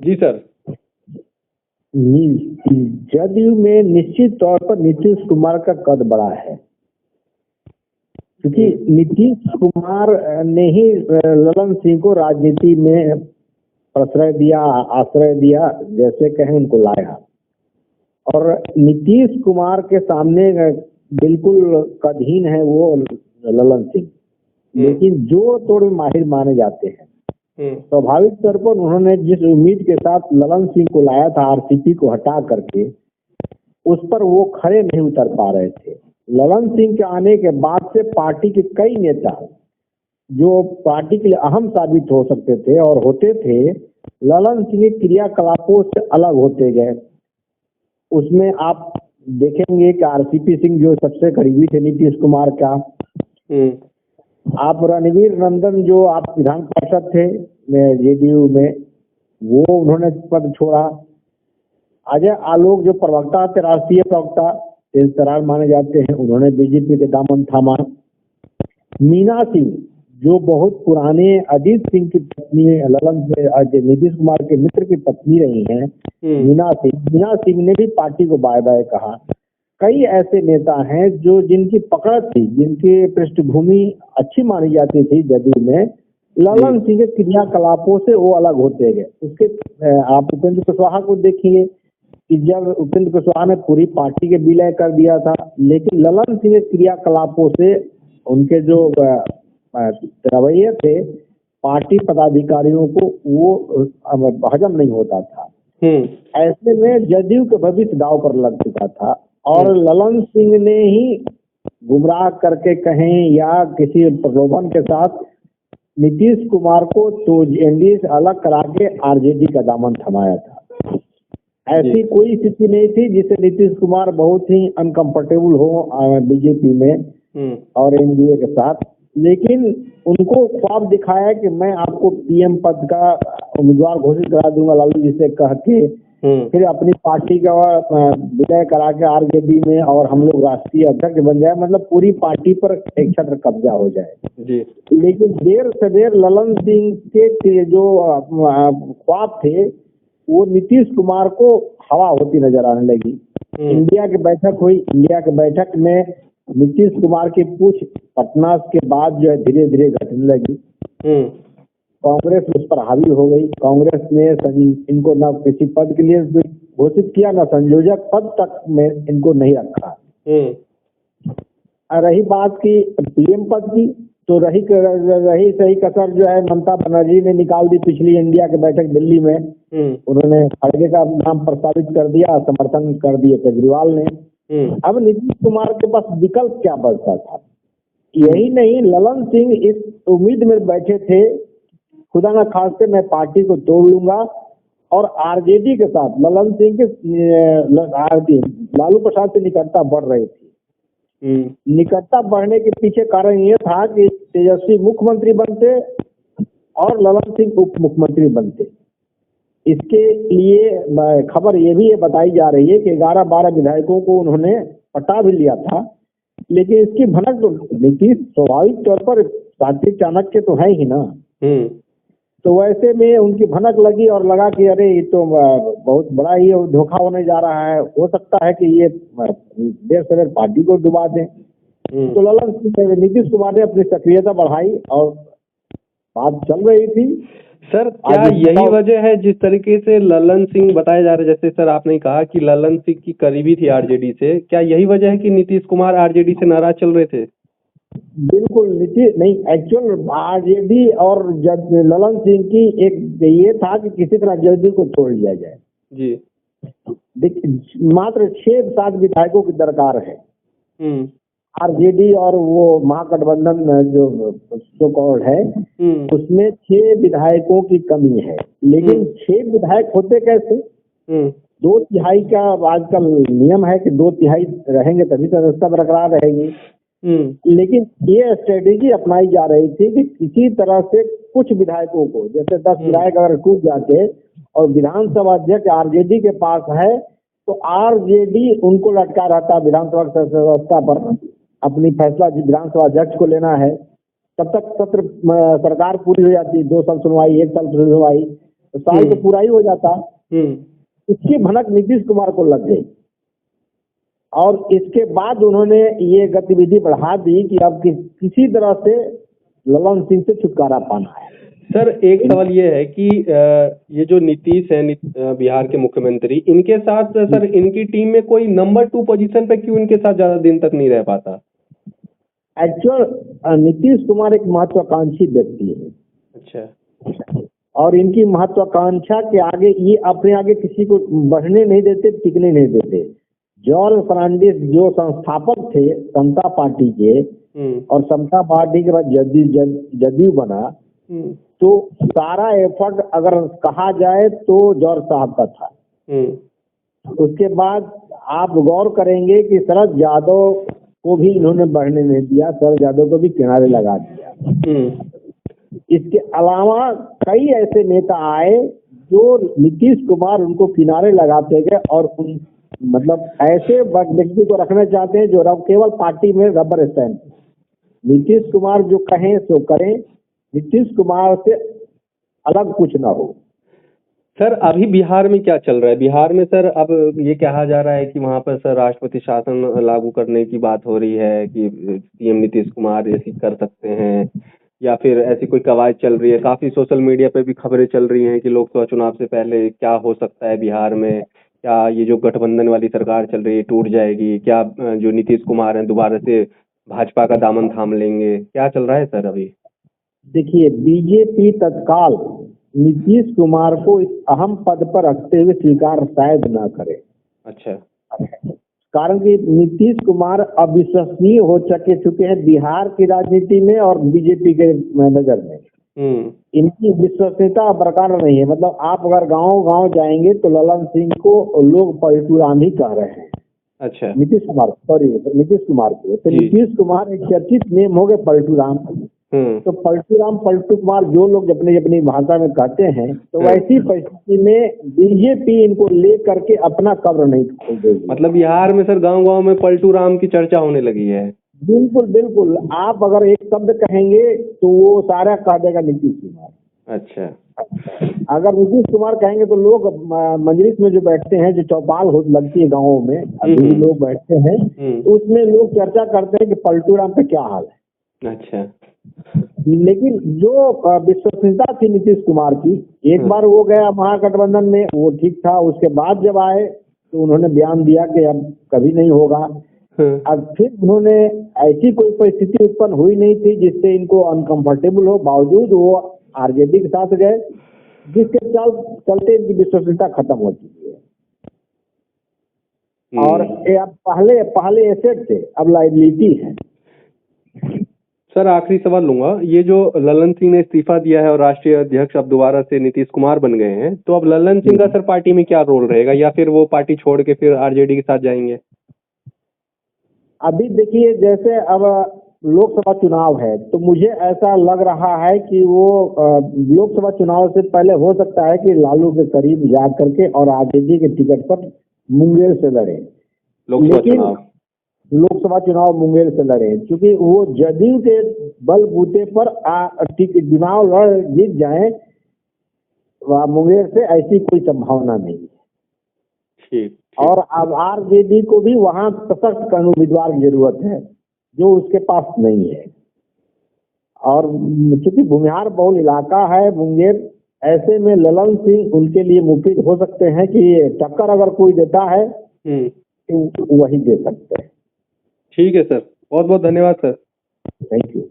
जी sir. JDU में निश्चित तौर पर नीतीश कुमार का कद बड़ा है, क्योंकि नीतीश कुमार ने ही ललन सिंह को राजनीति में प्रश्रय दिया, आश्रय दिया, जैसे कहें उनको लाया। और नीतीश कुमार के सामने बिल्कुल कदहीन है वो ललन सिंह, लेकिन जो तोड़ माहिर माने जाते हैं। स्वाभाविक तौर पर उन्होंने जिस उम्मीद के साथ ललन सिंह को लाया था आरसीपी को हटा करके, उस पर वो खड़े नहीं उतर पा रहे थे। ललन सिंह के आने के बाद से पार्टी के कई नेता जो पार्टी के लिए अहम साबित हो सकते थे और होते थे, ललन सिंह के क्रियाकलापों से अलग होते गए। उसमें आप देखेंगे कि आरसीपी सिंह जो सबसे करीबी थे नीतीश कुमार का, आप रणवीर नंदन जो आप विधान पार्षद थे जेडीयू में, वो उन्होंने पद छोड़ा। अजय आलोक जो प्रवक्ता थे, राष्ट्रीय प्रवक्ता तेज तरार माने जाते हैं, उन्होंने बीजेपी के दामन थामा। मीना सिंह जो बहुत पुराने अजीत सिंह की पत्नी, ललन से नीतीश कुमार के मित्र की पत्नी रही हैं, मीना सिंह ने भी पार्टी को बाय बाय कहा। कई ऐसे नेता हैं जो जिनकी पकड़ थी, जिनकी पृष्ठभूमि अच्छी मानी जाती थी जदयू में, ललन सिंह के क्रियाकलापों से वो अलग होते गए। उसके आप उपेंद्र कुशवाहा को देखिए कि जब उपेंद्र कुशवाहा ने पूरी पार्टी के विलय कर दिया था, लेकिन ललन सिंह के क्रियाकलापों से उनके जो रवैये थे पार्टी पदाधिकारियों को वो हजम नहीं होता था। ऐसे में जदयू के भविष्य दांव पर लग चुका था और ललन सिंह ने ही गुमराह करके कहें या किसी प्रलोभन के साथ नीतीश कुमार को तो एनडीए से अलग करा के आरजेडी का दामन थमाया था। ऐसी कोई स्थिति नहीं थी जिससे नीतीश कुमार बहुत ही अनकंफर्टेबल हो बीजेपी में और एनडीए के साथ, लेकिन उनको ख्वाब दिखाया कि मैं आपको पीएम पद का उम्मीदवार घोषित करा दूंगा लालू जी से कह के, फिर अपनी पार्टी का विलय करा के आरजेडी में और हम लोग राष्ट्रीय अध्यक्ष बन जाए, मतलब पूरी पार्टी पर एक छत्र कब्जा हो जाए जी। लेकिन देर से देर ललन सिंह के जो ख्वाब थे वो नीतीश कुमार को हवा होती नजर आने लगी। इंडिया की बैठक हुई, इंडिया की बैठक में नीतीश कुमार की पूछ पटना के बाद जो है धीरे धीरे घटने लगी। कांग्रेस उस पर हावी हो गई। कांग्रेस ने इनको न किसी पद के लिए घोषित किया, न संयोजक पद तक में इनको नहीं रखा। रही बात की पीएम पद की, तो रही सही कसर जो है ममता बनर्जी ने निकाल दी पिछली इंडिया की बैठक दिल्ली में। उन्होंने खड़गे का नाम प्रस्तावित कर दिया, समर्थन कर दिए केजरीवाल ने। अब नीतीश कुमार के पास विकल्प क्या बचता था? यही नहीं, ललन सिंह इस उम्मीद में बैठे थे खुदा न खास्ते मैं पार्टी को तोड़ लूंगा और आरजेडी के साथ ललन सिंह के लालू प्रसाद से निकटता बढ़ रही थी। निकटता बढ़ने के पीछे कारण ये था कि तेजस्वी मुख्यमंत्री बनते और ललन सिंह उप मुख्यमंत्री बनते। इसके लिए खबर ये भी बताई जा रही है कि 11-12 विधायकों को उन्होंने पटा भी लिया था, लेकिन इसकी भनक तो नीतीश स्वाभाविक तौर पर साथी चाणक्य तो है ही ना, तो वैसे में उनकी भनक लगी और लगा कि अरे ये तो बहुत बड़ा ही धोखा होने जा रहा है, हो सकता है कि ये देर से देर पार्टी को डुबा दें। तो नीतीश कुमार ने अपनी सक्रियता बढ़ाई और बात चल रही थी। सर क्या यही वजह है जिस तरीके से ललन सिंह बताया जा रहा है, जैसे सर आपने कहा कि ललन सिंह की करीबी थी आरजेडी से, क्या यही वजह है कि नीतीश कुमार आरजेडी से नाराज चल रहे थे? बिल्कुल नहीं, एक्चुअल आरजेडी और ललन सिंह की एक ये था कि किसी तरह जदयू को तोड़ लिया जाए जी। मात्र 6-7 विधायकों की दरकार है आरजेडी और वो महागठबंधन जो कॉल्ड है उसमें 6 विधायकों की कमी है। लेकिन 6 विधायक होते कैसे? 2/3 का आजकल नियम है कि 2/3 रहेंगे तभी तो व्यवस्था बरकरार रहेगी। लेकिन ये स्ट्रेटेजी अपनाई जा रही थी कि किसी तरह से कुछ विधायकों को, जैसे 10 विधायक अगर टूट जाते और विधानसभा अध्यक्ष आरजेडी के पास है तो आरजेडी उनको लटका रहता विधानसभा व्यवस्था पर, अपनी फैसला विधानसभा अध्यक्ष को लेना है। तब तक सत्र सरकार पूरी हो जाती, 2 साल सुनवाई, 1 साल सुनवाई, तो साल तो पूरा ही हो जाता। हम्म। इसकी भनक नीतीश कुमार को लग गई और इसके बाद उन्होंने ये गतिविधि बढ़ा दी कि अब किसी तरह से ललन सिंह से छुटकारा पाना है। सर एक सवाल ये है कि ये जो नीतीश है बिहार के मुख्यमंत्री, इनके साथ सर इनकी टीम में कोई नंबर 2 पोजीशन पे क्यों इनके साथ ज्यादा दिन तक नहीं रह पाता? एक्चुअल नीतीश कुमार एक महत्वाकांक्षी व्यक्ति है। अच्छा। और इनकी महत्वाकांक्षा के आगे ये अपने आगे किसी को बढ़ने नहीं देते, टिकने नहीं देते। जॉर्ज फर्नांडिस जो संस्थापक थे समता पार्टी के, और समता पार्टी के बाद जदयू बना, तो सारा एफर्ट अगर कहा जाए तो जॉर्ज साहब का था। उसके बाद आप गौर करेंगे कि शरद यादव को भी इन्होंने बढ़ने नहीं दिया, शरद यादव को भी किनारे लगा दिया। इसके अलावा कई ऐसे नेता आए जो नीतीश कुमार उनको किनारे लगाते गए और उन मतलब ऐसे व्यक्ति को रखना चाहते हैं जो केवल पार्टी में रबर स्टैंप। नीतीश कुमार जो कहें सो करें, नीतीश कुमार से अलग कुछ ना हो। सर अभी बिहार में क्या चल रहा है? बिहार में सर अब ये कहा जा रहा है कि वहाँ पर सर राष्ट्रपति शासन लागू करने की बात हो रही है कि सीएम नीतीश कुमार ऐसी कर सकते हैं, या फिर ऐसी कोई कवायद चल रही है। काफी सोशल मीडिया पे भी खबरें चल रही हैं कि लोकसभा चुनाव से पहले क्या हो सकता है बिहार में, क्या ये जो गठबंधन वाली सरकार चल रही है टूट जाएगी, क्या जो नीतीश कुमार हैं दोबारा से भाजपा का दामन थाम लेंगे, क्या चल रहा है सर अभी? देखिए, बीजेपी तत्काल नीतीश कुमार को इस अहम पद पर रखते हुए स्वीकार शायद न करे। अच्छा। कारण कि नीतीश कुमार अविश्वसनीय हो चुके हैं बिहार की राजनीति में और बीजेपी के नजर में। इनकी विश्वसनीयता बरकरार नहीं है। मतलब आप अगर गांव जाएंगे तो ललन सिंह को लोग पलटू राम ही कह रहे हैं। अच्छा। नीतीश कुमार को तो नीतीश कुमार एक चर्चित नेम हो गए पलटू राम। तो पलटू कुमार जो लोग अपनी अपनी भाषा में कहते हैं, तो वैसी परिस्थिति में बीजेपी इनको ले करके अपना कब्र नहीं खोल देगी। मतलब बिहार में सर गांव में पलटू राम की चर्चा होने लगी है। बिल्कुल बिल्कुल, आप अगर एक शब्द कहेंगे तो वो सारा कह देगा नीतीश कुमार। अच्छा। अगर नीतीश कुमार कहेंगे तो लोग मजलिस में जो बैठते हैं, जो चौपाल लगती है गाँवों में, अभी लोग बैठते हैं, तो उसमें लोग चर्चा करते हैं कि पलटू राम पे क्या हाल है। अच्छा। लेकिन जो विश्वसनीयता थी नीतीश कुमार की, एक बार वो गया महागठबंधन में, वो ठीक था। उसके बाद जब आए तो उन्होंने बयान दिया कि अब कभी नहीं होगा। अब फिर उन्होंने ऐसी कोई परिस्थिति उत्पन्न हुई नहीं थी जिससे इनको अनकंफर्टेबल हो, बावजूद वो आरजेडी के साथ गए, जिसके चलते इनकी विश्वसनीयता खत्म हो चुकी है। और अब पहले एसेट थे, अब लायबिलिटी है। सर आखिरी सवाल लूंगा, ये जो ललन सिंह ने इस्तीफा दिया है और राष्ट्रीय अध्यक्ष अब दोबारा से नीतीश कुमार बन गए हैं, तो अब ललन सिंह का सर पार्टी में क्या रोल रहेगा, या फिर वो पार्टी छोड़ के फिर आरजेडी के साथ जाएंगे? अभी देखिए, जैसे अब लोकसभा चुनाव है तो मुझे ऐसा लग रहा है कि वो लोकसभा चुनाव से पहले हो सकता है कि लालू के करीब जा करके और आरजेडी के टिकट पर मुंगेर से लड़े। लोकसभा चुनाव मुंगेर से लड़े, क्योंकि वो जदयू के बलबूते पर चुनाव लड़ जीत जाए, मुंगेर से ऐसी कोई संभावना नहीं है। ठीक। और अब आरजेडी को भी वहां सशक्त उम्मीदवार की जरूरत है, जो उसके पास नहीं है। और चूंकि भूमिहार बहुल इलाका है मुंगेर, ऐसे में ललन सिंह उनके लिए मुफीद हो सकते हैं कि टक्कर अगर कोई देता है तो वही दे सकते हैं। ठीक है सर, बहुत बहुत धन्यवाद सर। Thank you.